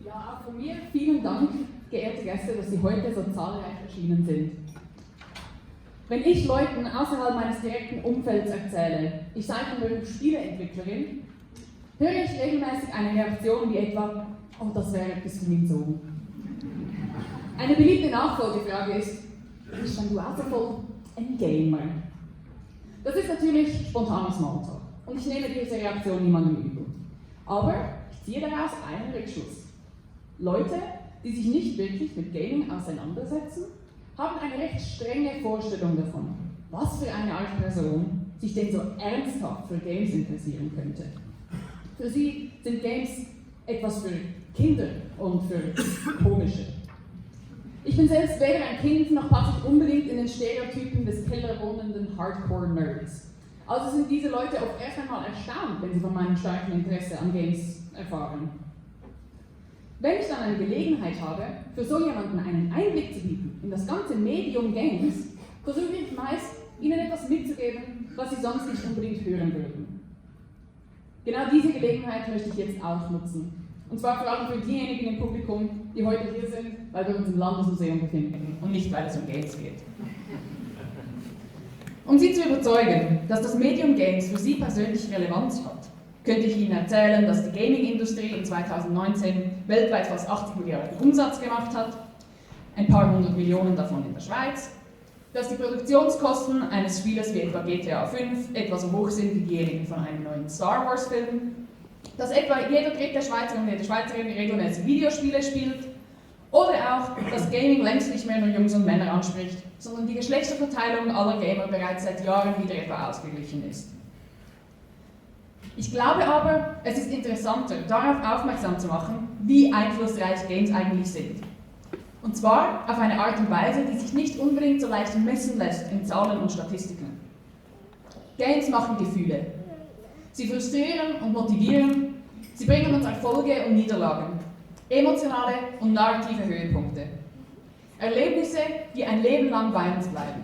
Ja, auch von mir vielen Dank, geehrte Gäste, dass Sie heute so zahlreich erschienen sind. Wenn ich Leuten außerhalb meines direkten Umfelds erzähle, ich sei von Beruf Spieleentwicklerin, höre ich regelmäßig eine Reaktion wie etwa, oh, das wäre etwas für mich so. Eine beliebte Nachfolgefrage ist denn du auch so voll ein Gamer? Das ist natürlich spontaner Smalltalk und ich nehme diese Reaktion niemandem übel. Aber ich ziehe daraus einen Rückschluss. Leute, die sich nicht wirklich mit Gaming auseinandersetzen, haben eine recht strenge Vorstellung davon, was für eine Art Person sich denn so ernsthaft für Games interessieren könnte. Für sie sind Games etwas für Kinder und für Komische. Ich bin selbst weder ein Kind, noch passe ich unbedingt in den Stereotypen des kellerwohnenden Hardcore-Nerds. Also sind diese Leute oft erst einmal erstaunt, wenn sie von meinem starken Interesse an Games erfahren. Wenn ich dann eine Gelegenheit habe, für so jemanden einen Einblick zu bieten in das ganze Medium Games, versuche ich meist, ihnen etwas mitzugeben, was sie sonst nicht unbedingt hören würden. Genau diese Gelegenheit möchte ich jetzt auch nutzen. Und zwar vor allem für diejenigen im Publikum, die heute hier sind, weil wir uns im Landesmuseum befinden und nicht, weil es um Games geht. Um Sie zu überzeugen, dass das Medium Games für Sie persönlich Relevanz hat, könnte ich Ihnen erzählen, dass die Gaming-Industrie in 2019 weltweit fast 80 Milliarden Umsatz gemacht hat, ein paar hundert Millionen davon in der Schweiz, dass die Produktionskosten eines Spieles wie etwa GTA 5 etwa so hoch sind wie diejenigen von einem neuen Star Wars-Film, dass etwa jeder dritte Schweizer und jede Schweizerin regelmäßig Videospiele spielt, oder auch, dass Gaming längst nicht mehr nur Jungs und Männer anspricht, sondern die Geschlechterverteilung aller Gamer bereits seit Jahren wieder etwa ausgeglichen ist. Ich glaube aber, es ist interessanter, darauf aufmerksam zu machen, wie einflussreich Games eigentlich sind. Und zwar auf eine Art und Weise, die sich nicht unbedingt so leicht messen lässt in Zahlen und Statistiken. Games machen Gefühle. Sie frustrieren und motivieren, sie bringen uns Erfolge und Niederlagen, emotionale und narrative Höhepunkte. Erlebnisse, die ein Leben lang bei uns bleiben.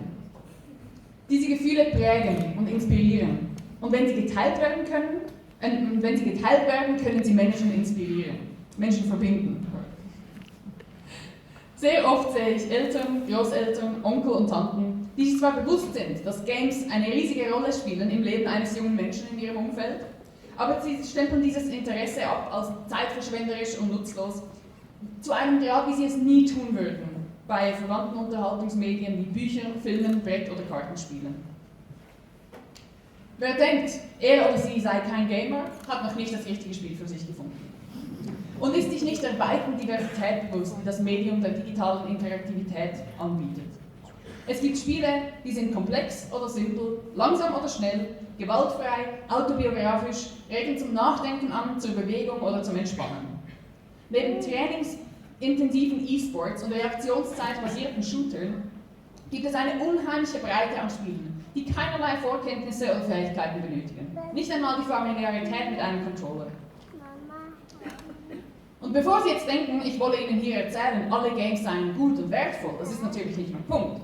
Diese Gefühle prägen und inspirieren. Und wenn sie geteilt werden können sie Menschen inspirieren, Menschen verbinden. Sehr oft sehe ich Eltern, Großeltern, Onkel und Tanten, die sich zwar bewusst sind, dass Games eine riesige Rolle spielen im Leben eines jungen Menschen in ihrem Umfeld, aber sie stempeln dieses Interesse ab als zeitverschwenderisch und nutzlos, zu einem Grad, wie sie es nie tun würden, bei verwandten Unterhaltungsmedien wie Büchern, Filmen, Brett- oder Kartenspielen. Wer denkt, er oder sie sei kein Gamer, hat noch nicht das richtige Spiel für sich gefunden. Und ist sich nicht der weiten Diversität bewusst, die das Medium der digitalen Interaktivität anbietet. Es gibt Spiele, die sind komplex oder simpel, langsam oder schnell, gewaltfrei, autobiografisch, regen zum Nachdenken an, zur Bewegung oder zum Entspannen. Neben trainingsintensiven E-Sports und reaktionszeitbasierten Shootern gibt es eine unheimliche Breite an Spielen, die keinerlei Vorkenntnisse oder Fähigkeiten benötigen. Nicht einmal die Familiarität mit einem Controller. Und bevor Sie jetzt denken, ich wolle Ihnen hier erzählen, alle Games seien gut und wertvoll, das ist natürlich nicht mein Punkt.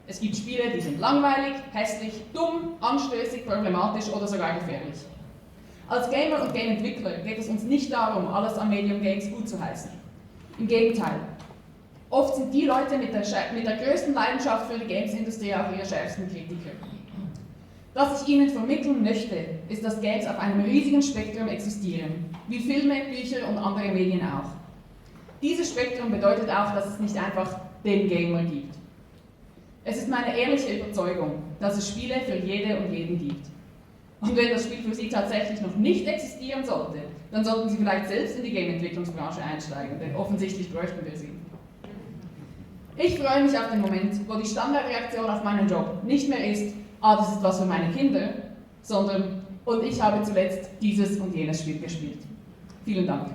Es gibt Spiele, die sind langweilig, hässlich, dumm, anstößig, problematisch oder sogar gefährlich. Als Gamer und Game-Entwickler geht es uns nicht darum, alles am Medium Games gut zu heißen. Im Gegenteil. Oft sind die Leute mit der größten Leidenschaft für die Games-Industrie auch ihre schärfsten Kritiker. Was ich Ihnen vermitteln möchte, ist, dass Games auf einem riesigen Spektrum existieren, wie Filme, Bücher und andere Medien auch. Dieses Spektrum bedeutet auch, dass es nicht einfach den Gamer gibt. Es ist meine ehrliche Überzeugung, dass es Spiele für jede und jeden gibt. Und wenn das Spiel für Sie tatsächlich noch nicht existieren sollte, dann sollten Sie vielleicht selbst in die Game-Entwicklungsbranche einsteigen, denn offensichtlich bräuchten wir sie. Ich freue mich auf den Moment, wo die Standardreaktion auf meinen Job nicht mehr ist, das ist was für meine Kinder, sondern, und ich habe zuletzt dieses und jenes Spiel gespielt. Vielen Dank.